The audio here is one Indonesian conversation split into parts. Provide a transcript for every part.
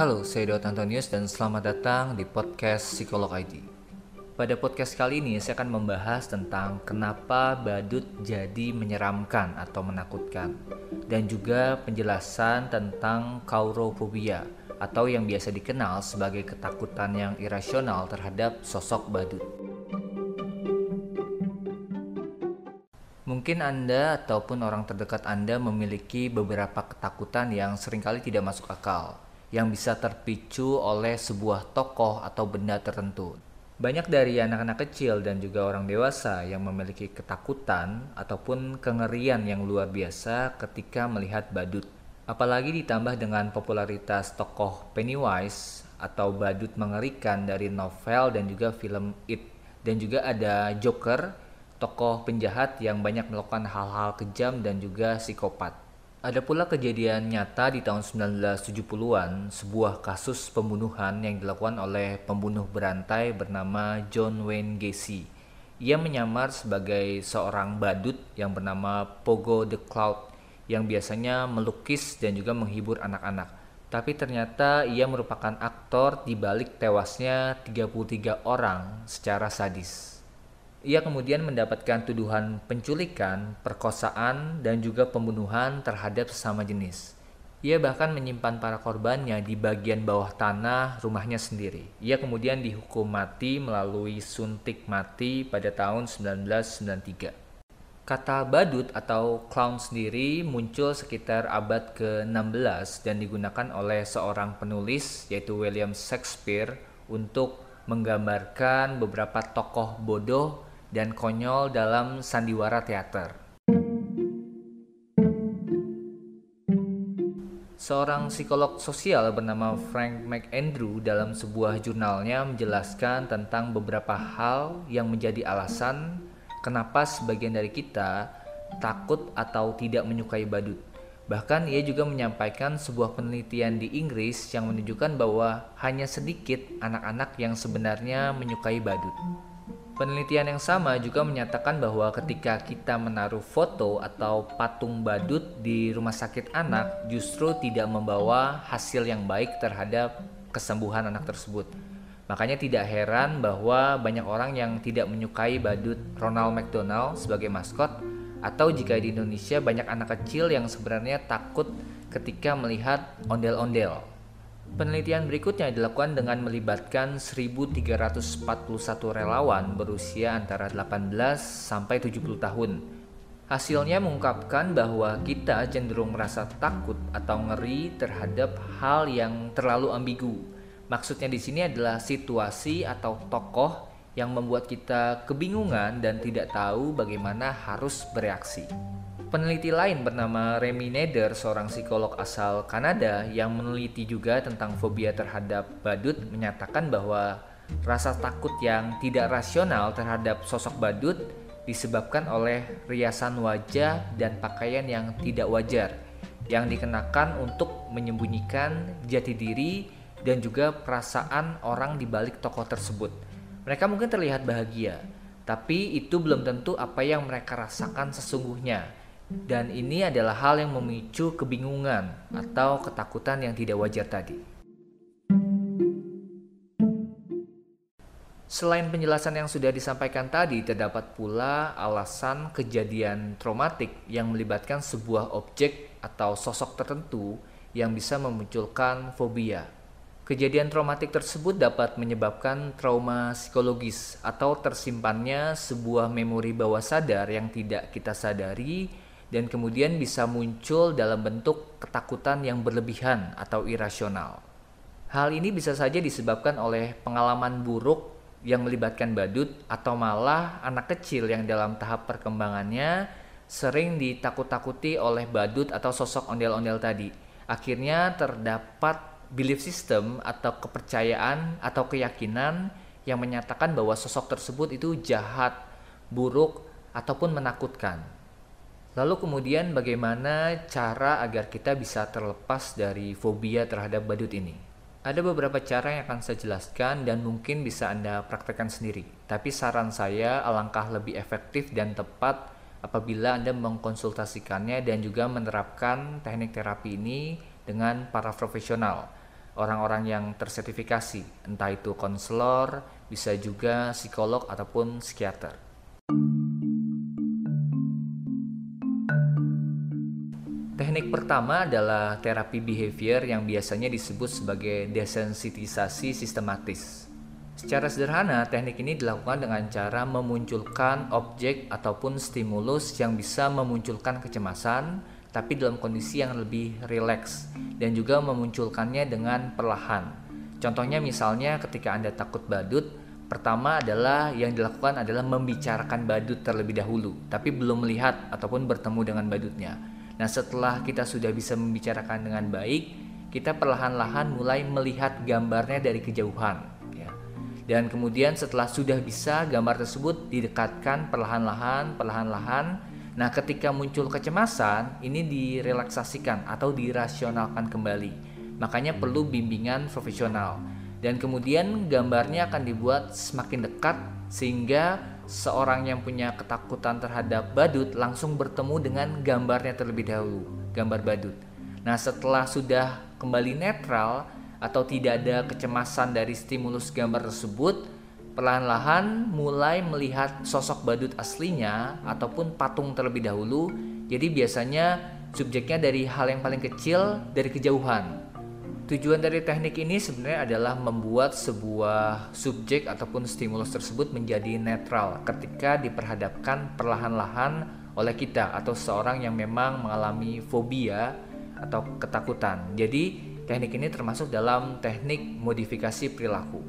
Halo, saya Daud Antonius dan selamat datang di podcast Psikolog ID. Pada podcast kali ini saya akan membahas tentang kenapa badut jadi menyeramkan atau menakutkan, dan juga penjelasan tentang kaurofobia atau yang biasa dikenal sebagai ketakutan yang irasional terhadap sosok badut. Mungkin Anda ataupun orang terdekat Anda memiliki beberapa ketakutan yang seringkali tidak masuk akal, yang bisa terpicu oleh sebuah tokoh atau benda tertentu. Banyak dari anak-anak kecil dan juga orang dewasa yang memiliki ketakutan ataupun kengerian yang luar biasa ketika melihat badut. Apalagi ditambah dengan popularitas tokoh Pennywise atau badut mengerikan dari novel dan juga film It. Dan juga ada Joker, tokoh penjahat yang banyak melakukan hal-hal kejam dan juga psikopat. Ada pula kejadian nyata di tahun 1970-an, sebuah kasus pembunuhan yang dilakukan oleh pembunuh berantai bernama John Wayne Gacy. Ia menyamar sebagai seorang badut yang bernama Pogo the Clown yang biasanya melukis dan juga menghibur anak-anak. Tapi ternyata ia merupakan aktor di balik tewasnya 33 orang secara sadis. Ia kemudian mendapatkan tuduhan penculikan, perkosaan, dan juga pembunuhan terhadap sesama jenis. Ia bahkan menyimpan para korbannya di bagian bawah tanah rumahnya sendiri. Ia kemudian dihukum mati melalui suntik mati pada tahun 1993. Kata badut atau clown sendiri muncul sekitar abad ke-16 dan digunakan oleh seorang penulis yaitu William Shakespeare untuk menggambarkan beberapa tokoh bodoh dan konyol dalam sandiwara teater. Seorang psikolog sosial bernama Frank McAndrew dalam sebuah jurnalnya menjelaskan tentang beberapa hal yang menjadi alasan kenapa sebagian dari kita takut atau tidak menyukai badut. Bahkan ia juga menyampaikan sebuah penelitian di Inggris yang menunjukkan bahwa hanya sedikit anak-anak yang sebenarnya menyukai badut. Penelitian yang sama juga menyatakan bahwa ketika kita menaruh foto atau patung badut di rumah sakit anak justru tidak membawa hasil yang baik terhadap kesembuhan anak tersebut. Makanya tidak heran bahwa banyak orang yang tidak menyukai badut Ronald McDonald sebagai maskot, atau jika di Indonesia banyak anak kecil yang sebenarnya takut ketika melihat ondel-ondel. Penelitian berikutnya dilakukan dengan melibatkan 1.341 relawan berusia antara 18 sampai 70 tahun. Hasilnya mengungkapkan bahwa kita cenderung merasa takut atau ngeri terhadap hal yang terlalu ambigu. Maksudnya di sini adalah situasi atau tokoh yang membuat kita kebingungan dan tidak tahu bagaimana harus bereaksi. Peneliti lain bernama Remy Nader, seorang psikolog asal Kanada yang meneliti juga tentang fobia terhadap badut, menyatakan bahwa rasa takut yang tidak rasional terhadap sosok badut disebabkan oleh riasan wajah dan pakaian yang tidak wajar yang dikenakan untuk menyembunyikan jati diri dan juga perasaan orang di balik tokoh tersebut. Mereka mungkin terlihat bahagia, tapi itu belum tentu apa yang mereka rasakan sesungguhnya. Dan ini adalah hal yang memicu kebingungan atau ketakutan yang tidak wajar tadi. Selain penjelasan yang sudah disampaikan tadi, terdapat pula alasan kejadian traumatik yang melibatkan sebuah objek atau sosok tertentu yang bisa memunculkan fobia. Kejadian traumatik tersebut dapat menyebabkan trauma psikologis atau tersimpannya sebuah memori bawah sadar yang tidak kita sadari dan kemudian bisa muncul dalam bentuk ketakutan yang berlebihan atau irasional. Hal ini bisa saja disebabkan oleh pengalaman buruk yang melibatkan badut atau malah anak kecil yang dalam tahap perkembangannya sering ditakut-takuti oleh badut atau sosok ondel-ondel tadi. Akhirnya terdapat belief system atau kepercayaan atau keyakinan yang menyatakan bahwa sosok tersebut itu jahat, buruk, ataupun menakutkan. Lalu kemudian bagaimana cara agar kita bisa terlepas dari fobia terhadap badut ini? Ada beberapa cara yang akan saya jelaskan dan mungkin bisa Anda praktekkan sendiri. Tapi saran saya alangkah lebih efektif dan tepat apabila Anda mengkonsultasikannya dan juga menerapkan teknik terapi ini dengan para profesional. orang-orang yang tersertifikasi, entah itu konselor, bisa juga psikolog ataupun psikiater. Teknik pertama adalah terapi behavior yang biasanya disebut sebagai desensitisasi sistematis. Secara sederhana, teknik ini dilakukan dengan cara memunculkan objek ataupun stimulus yang bisa memunculkan kecemasan, tapi dalam kondisi yang lebih rileks, dan juga memunculkannya dengan perlahan. Contohnya misalnya ketika Anda takut badut, pertama adalah yang dilakukan adalah membicarakan badut terlebih dahulu, tapi belum melihat ataupun bertemu dengan badutnya. Nah, setelah kita sudah bisa membicarakan dengan baik, kita perlahan-lahan mulai melihat gambarnya dari kejauhan. Ya. Dan kemudian setelah sudah bisa, gambar tersebut didekatkan perlahan-lahan. Nah, ketika muncul kecemasan, ini direlaksasikan atau dirasionalkan kembali. Makanya perlu bimbingan profesional. Dan kemudian gambarnya akan dibuat semakin dekat sehingga seorang yang punya ketakutan terhadap badut langsung bertemu dengan gambarnya terlebih dahulu, gambar badut. Nah, setelah sudah kembali netral atau tidak ada kecemasan dari stimulus gambar tersebut, perlahan-lahan mulai melihat sosok badut aslinya ataupun patung terlebih dahulu. Jadi biasanya subjeknya dari hal yang paling kecil, dari kejauhan. Tujuan dari teknik ini sebenarnya adalah membuat sebuah subjek ataupun stimulus tersebut menjadi netral ketika diperhadapkan perlahan-lahan oleh kita atau seorang yang memang mengalami fobia atau ketakutan. Jadi teknik ini termasuk dalam teknik modifikasi perilaku.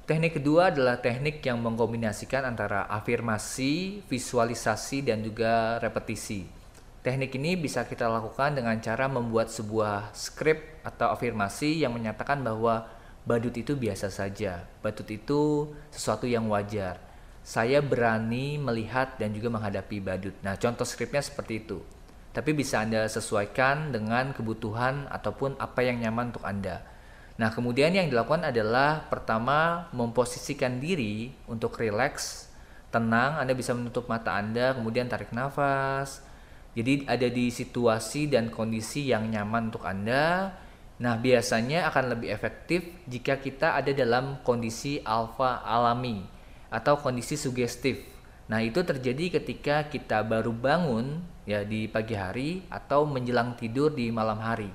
Teknik kedua adalah teknik yang mengkombinasikan antara afirmasi, visualisasi, dan juga repetisi. Teknik ini bisa kita lakukan dengan cara membuat sebuah skrip atau afirmasi yang menyatakan bahwa badut itu biasa saja. Badut itu sesuatu yang wajar. Saya berani melihat dan juga menghadapi badut. Nah, contoh skripnya seperti itu. Tapi bisa Anda sesuaikan dengan kebutuhan ataupun apa yang nyaman untuk Anda. Nah, kemudian yang dilakukan adalah pertama memposisikan diri untuk rileks, tenang. Anda bisa menutup mata Anda, kemudian tarik nafas. Jadi ada di situasi dan kondisi yang nyaman untuk Anda. Nah, biasanya akan lebih efektif jika kita ada dalam kondisi alfa alami atau kondisi sugestif. Nah, itu terjadi ketika kita baru bangun ya di pagi hari atau menjelang tidur di malam hari.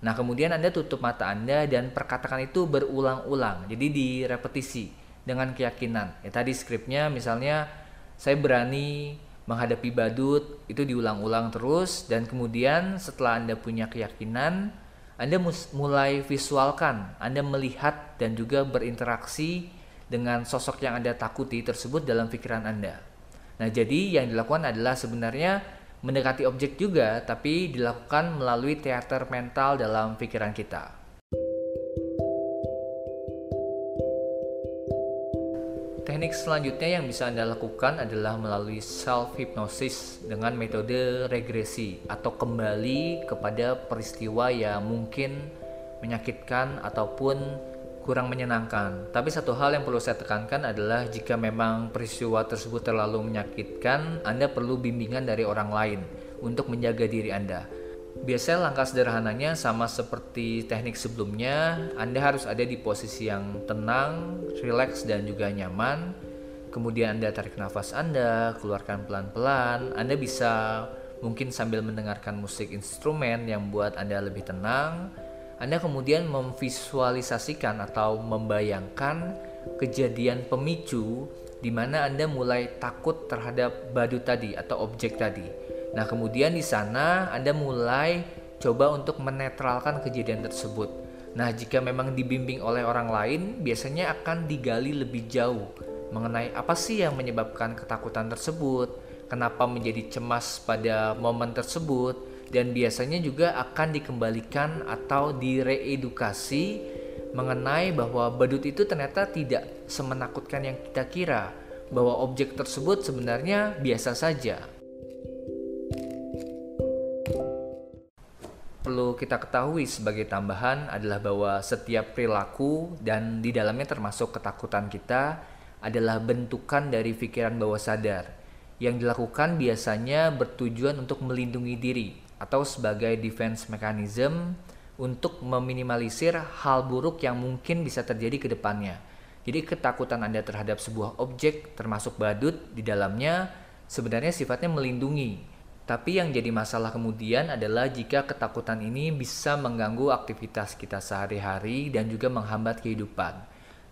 Nah, kemudian Anda tutup mata Anda dan perkatakan itu berulang-ulang. Jadi direpetisi dengan keyakinan. Ya, tadi skripnya misalnya saya berani menghadapi badut, itu diulang-ulang terus, dan kemudian setelah Anda punya keyakinan, Anda mulai visualkan, Anda melihat dan juga berinteraksi dengan sosok yang Anda takuti tersebut dalam pikiran Anda. Nah, jadi yang dilakukan adalah sebenarnya mendekati objek juga, tapi dilakukan melalui teater mental dalam pikiran kita. Teknik selanjutnya yang bisa Anda lakukan adalah melalui self-hypnosis dengan metode regresi atau kembali kepada peristiwa yang mungkin menyakitkan ataupun kurang menyenangkan. Tapi satu hal yang perlu saya tekankan adalah jika memang peristiwa tersebut terlalu menyakitkan, Anda perlu bimbingan dari orang lain untuk menjaga diri Anda. Biasanya langkah sederhananya sama seperti teknik sebelumnya, Anda harus ada di posisi yang tenang, rileks, dan juga nyaman. Kemudian Anda tarik nafas Anda, keluarkan pelan-pelan. Anda bisa mungkin sambil mendengarkan musik instrumen yang membuat Anda lebih tenang. Anda kemudian memvisualisasikan atau membayangkan kejadian pemicu di mana Anda mulai takut terhadap badut tadi atau objek tadi. Nah, kemudian di sana Anda mulai coba untuk menetralkan kejadian tersebut. Nah, jika memang dibimbing oleh orang lain, biasanya akan digali lebih jauh mengenai apa sih yang menyebabkan ketakutan tersebut, kenapa menjadi cemas pada momen tersebut, dan biasanya juga akan dikembalikan atau direedukasi mengenai bahwa badut itu ternyata tidak semenakutkan yang kita kira, bahwa objek tersebut sebenarnya biasa saja. Perlu kita ketahui sebagai tambahan adalah bahwa setiap perilaku dan di dalamnya termasuk ketakutan kita adalah bentukan dari pikiran bawah sadar yang dilakukan biasanya bertujuan untuk melindungi diri atau sebagai defense mechanism untuk meminimalisir hal buruk yang mungkin bisa terjadi ke depannya. Jadi ketakutan Anda terhadap sebuah objek termasuk badut di dalamnya sebenarnya sifatnya melindungi. Tapi yang jadi masalah kemudian adalah jika ketakutan ini bisa mengganggu aktivitas kita sehari-hari dan juga menghambat kehidupan.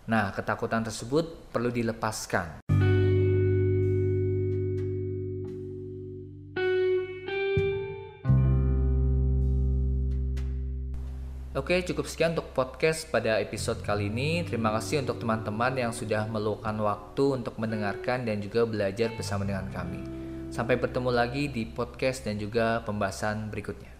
Nah, ketakutan tersebut perlu dilepaskan. Oke, cukup sekian untuk podcast pada episode kali ini. Terima kasih untuk teman-teman yang sudah meluangkan waktu untuk mendengarkan dan juga belajar bersama dengan kami. Sampai bertemu lagi di podcast dan juga pembahasan berikutnya.